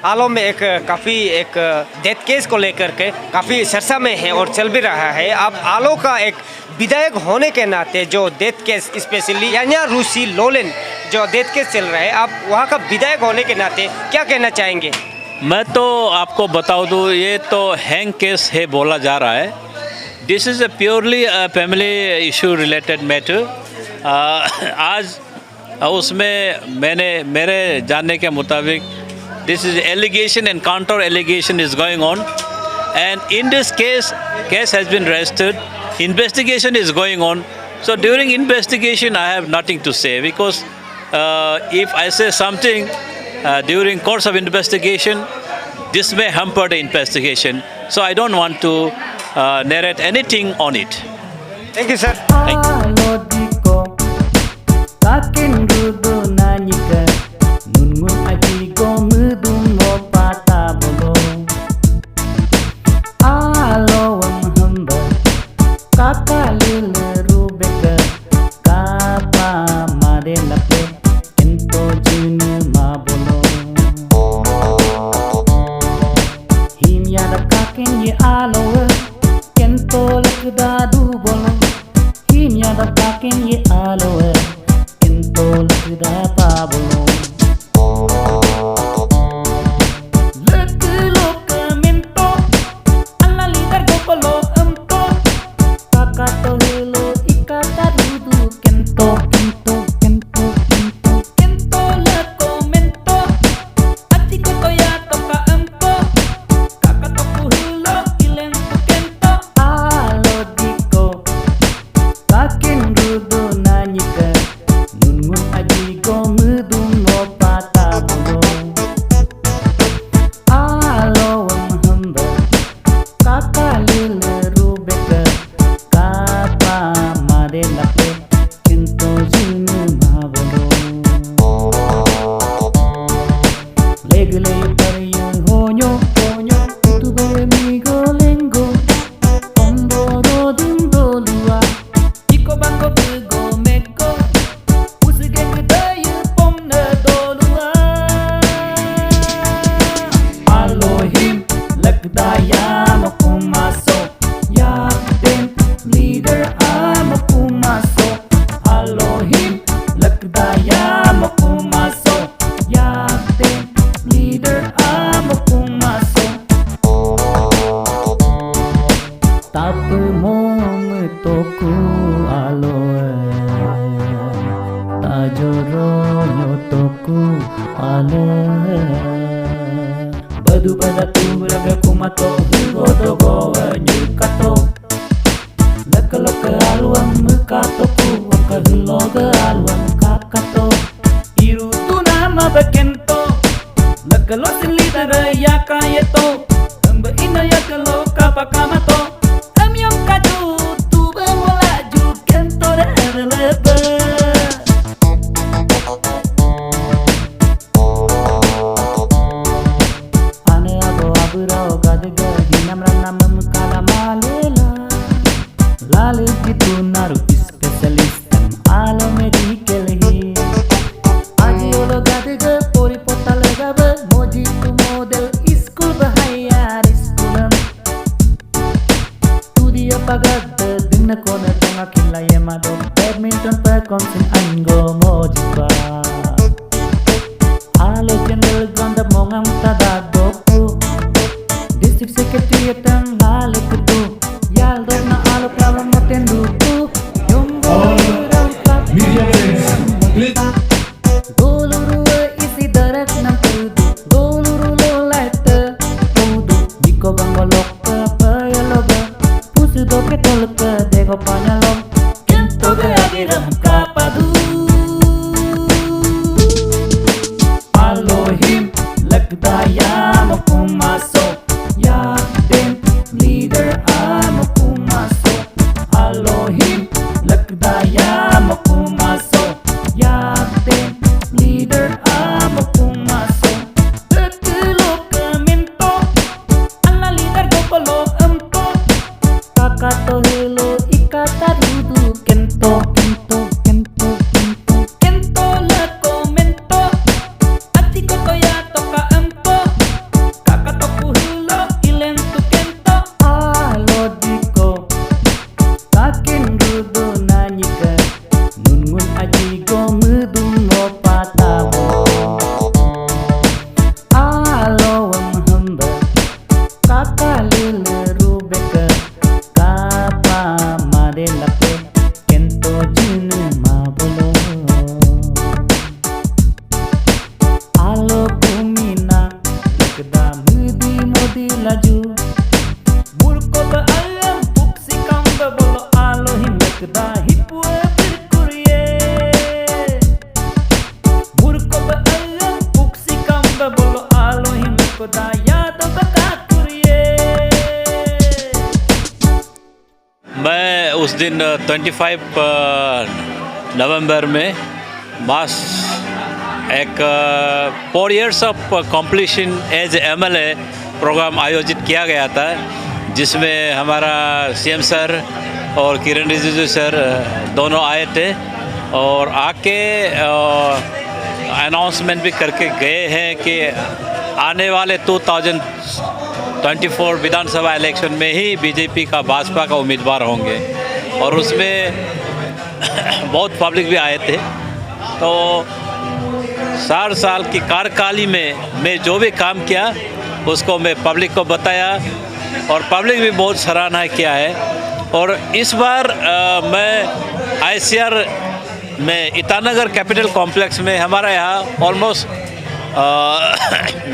आलो में एक काफ़ी एक डेथ केस को लेकर के काफ़ी चर्चा में है और चल भी रहा है। अब आलो का एक विधायक होने के नाते जो डेथ केस स्पेशली यान्या रूसी लोलेन जो डेथ केस चल रहा है, आप वहाँ का विधायक होने के नाते क्या कहना चाहेंगे? मैं तो आपको बताऊँ दूँ, ये तो हैंग केस है बोला जा रहा है। This is a purely family issue related matter. आज उसमें मेरे जानने के मुताबिक this is allegation and counter allegation is going on, and in this case has been registered, investigation is going on. So during investigation I have nothing to say, because if I say something during course of investigation, this may hamper the investigation. So I don't want to narrate anything on it. Thank you, sir. Thank you. Badu pada tu raga kumato Higoto goa nyukato Laka laka alwam mukato ku Waka hiloga alwam kakato Iru tu nama bakento Laka lo silita raya kayeto Hamba ina yakalo kapakamato Amyong kaju tu bemolaju Kento da evelebe Badminton perkonsin anggo mojiba Alo jendel gonda mongam tadadoku District Secretary tang lale kutu Yal dogna alo kalam moten duku Yombo Media please. Goluru isi darat nam kudu Goluru lo laite kudu Diko bangolok ke payaloga Pusu doke tolke dego panyalok Toga agiram kapadu Alohim lagdaya makumaso Yakden leader amakumaso Alohim lagdaya makumaso Yakden leader amakumaso Tekelo keminto Ala leader gopolo emto Kakato helo ikata dudu Kento, kento, kento, kento Kento le komento Ati koto ya toka empo ko daya to kakakuriye. मैं उस दिन 25 नवंबर में मास एक 4 years of competition as MLA programme आयोजित किया गया था, जिसमें हमारा CM सर और किरण रिजिजू सर दोनों आए थे और आके अनाउंसमेंट भी करके गए हैं कि आने वाले 2024 विधानसभा इलेक्शन में ही बीजेपी का भाजपा का उम्मीदवार होंगे। और उसमें बहुत पब्लिक भी आए थे। तो 4 साल की कार्यकाल में मैं जो भी काम किया उसको मैं पब्लिक को बताया और पब्लिक भी बहुत सराहना किया है। और इस बार मैं ICR में ईटानगर कैपिटल कॉम्प्लेक्स में हमारा यहाँ ऑलमोस्ट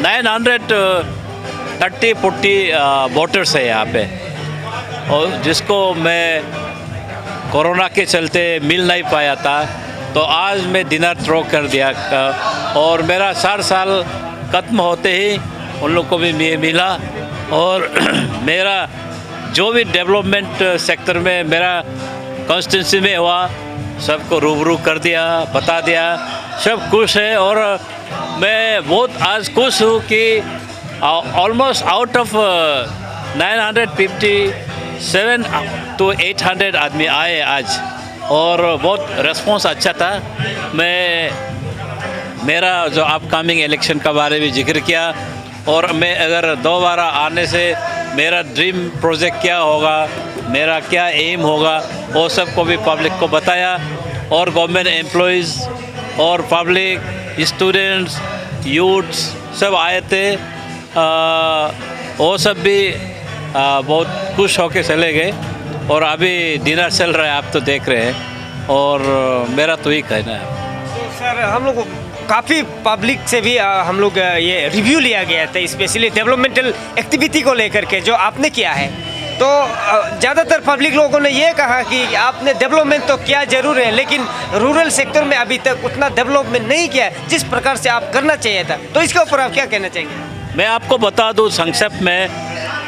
930-40 वोटर्स है यहाँ पे, और जिसको मैं कोरोना के चलते मिल नहीं पाया था, तो आज मैं डिनर थ्रो कर दिया और मेरा 4 साल खत्म होते ही उन लोग को भी मिला। और मेरा जो भी डेवलपमेंट सेक्टर में मेरा कॉन्स्टिट्यूंसी में हुआ सबको रूबरू कर दिया, बता दिया, सब खुश है। और मैं बहुत आज खुश हूँ कि ऑलमोस्ट आउट ऑफ 957 to 800 आदमी आए आज, और बहुत रिस्पॉन्स अच्छा था। मैं मेरा जो अपकमिंग इलेक्शन का बारे में जिक्र किया, और मैं अगर दोबारा आने से मेरा ड्रीम प्रोजेक्ट क्या होगा, मेरा क्या एम होगा, वो सबको भी पब्लिक को बताया। और गवर्नमेंट एम्प्लॉइज़ और पब्लिक, स्टूडेंट्स, यूथ्स सब आए थे। वो सब भी बहुत खुश होकर चले गए। और अभी डिनर चल रहा है, आप तो देख रहे हैं, और मेरा तो ही कहना है। तो सर हम लोग काफ़ी पब्लिक से भी हम लोग ये रिव्यू लिया गया था, स्पेशली डेवलपमेंटल एक्टिविटी को लेकर के जो आपने किया है। तो ज़्यादातर पब्लिक लोगों ने ये कहा कि आपने डेवलपमेंट तो किया जरूर है, लेकिन रूरल सेक्टर में अभी तक उतना डेवलपमेंट नहीं किया जिस प्रकार से आप करना चाहिए था। तो इसके ऊपर आप क्या कहना चाहेंगे? मैं आपको बता दूं संक्षेप में,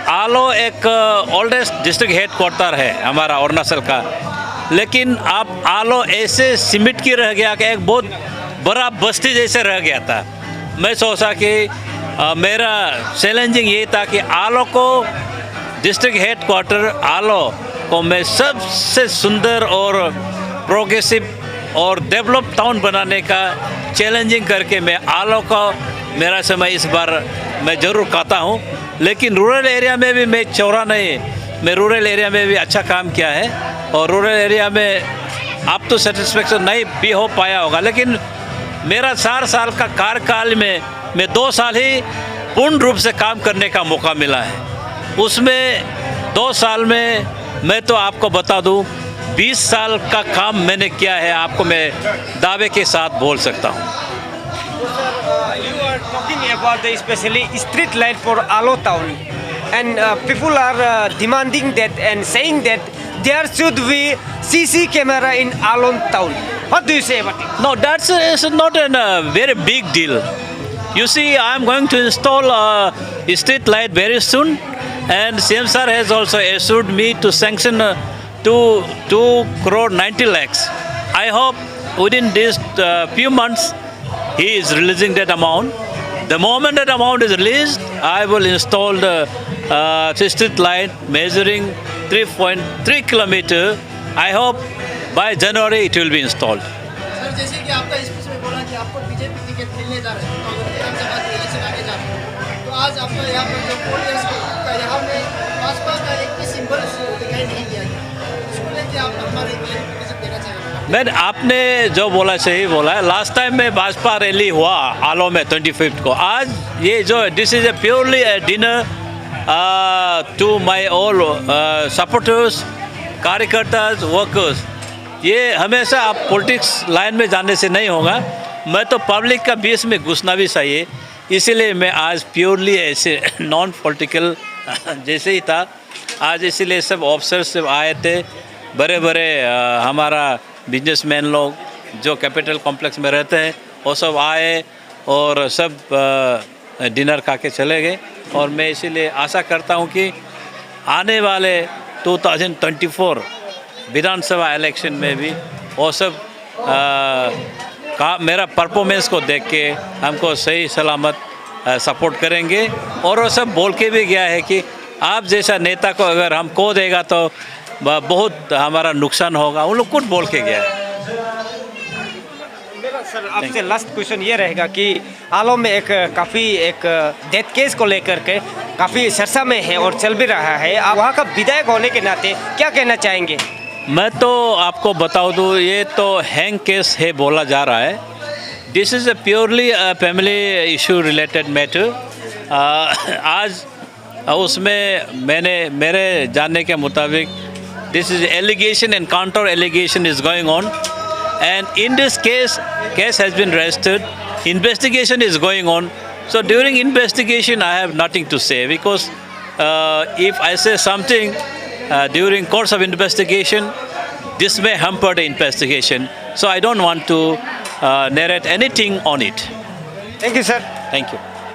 आलो एक ओल्डेस्ट डिस्ट्रिक्ट हेड क्वार्टर है हमारा अरुणाचल का, लेकिन आप आलो ऐसे सिमट की रह गया कि एक बहुत बड़ा बस्ती जैसे रह गया था। मैं सोचा कि मेरा चैलेंजिंग ये था कि आलो को डिस्ट्रिक्ट हेड क्वार्टर आलो को मैं सबसे सुंदर और प्रोग्रेसिव और डेवलप टाउन बनाने का चैलेंजिंग करके मैं आलो का मेरा समय इस बार मैं ज़रूर कहता हूँ। लेकिन रूरल एरिया में भी मैं चौरा नहीं, मैं रूरल एरिया में भी अच्छा काम किया है। और रूरल एरिया में आप तो सेटिस्फेक्शन नहीं भी हो पाया होगा, लेकिन मेरा 4 साल का कार्यकाल में मैं 2 साल ही पूर्ण रूप से काम करने का मौका मिला है। उसमें 2 साल में मैं तो आपको बता दूं 20 साल का काम मैंने किया है, आपको मैं दावे के साथ बोल सकता हूं। You are talking about the especially street light for Alo town, and people are demanding that and saying that there should be CC camera in Alo town. What do you say about it? No, that's is not a very big deal. You see, I am going to install a street light very soon, and CM sir has also assured me to sanction 2 crore 90 lakhs. I hope within these few months he is releasing that amount. The moment that amount is released, I will install the street light measuring 3.3 kilometer. I hope by January it will be installed. Sir जैसे कि आपका speech में बोला कि आपको BJP ticket मिलने जा रहे हैं, तो अगर विधानसभा के इलेक्शन आगे जा रहे हैं, तो आज आपका यहाँ पर जो 4 years का यहाँ में भाजपा का एक भी सिंबल दिखाई नहीं दिया गया, उसको लेकर आप हमारे क्लेरिफिकेशन देना चाहेंगे? मैंने आपने जो बोला सही बोला है। लास्ट टाइम में भाजपा रैली हुआ आलो में 25 को। आज ये जो this is a purely a dinner to my all supporters, कार्यकर्ताज, वर्कर्स। ये हमेशा आप पॉलिटिक्स लाइन में जाने से नहीं होगा, मैं तो पब्लिक का बीच में घुसना भी चाहिए। इसीलिए मैं आज प्योरली ऐसे नॉन पॉलिटिकल जैसे ही था आज, इसीलिए सब ऑफिसर्स सब आए थे, बड़े बड़े हमारा बिजनेसमैन लोग जो कैपिटल कॉम्प्लेक्स में रहते हैं वो सब आए और सब डिनर खा के चले गए। और मैं इसीलिए आशा करता हूँ कि आने वाले 2024 विधानसभा इलेक्शन में भी वो सब का मेरा परफॉर्मेंस को देख के हमको सही सलामत सपोर्ट करेंगे। और वो सब बोल के भी गया है कि आप जैसा नेता को अगर हमको देगा तो बहुत हमारा नुकसान होगा, उन लोग खुद बोल के गया है। सर आपसे लास्ट क्वेश्चन ये रहेगा कि आलो में एक डेथ केस को लेकर के काफ़ी चर्चा में है और चल भी रहा है, आप वहाँ का विधायक होने के नाते क्या कहना चाहेंगे? मैं तो आपको बता दूँ, ये तो हैंग केस है बोला जा रहा है। This is a purely family issue related matter. आज उसमें मेरे जानने के मुताबिक this is allegation and counter allegation is going on, and in this case has been registered, investigation is going on. So during investigation I have nothing to say, because if I say something during course of investigation, this may hamper the investigation, so I don't want to narrate anything on it. Thank you, sir. Thank you.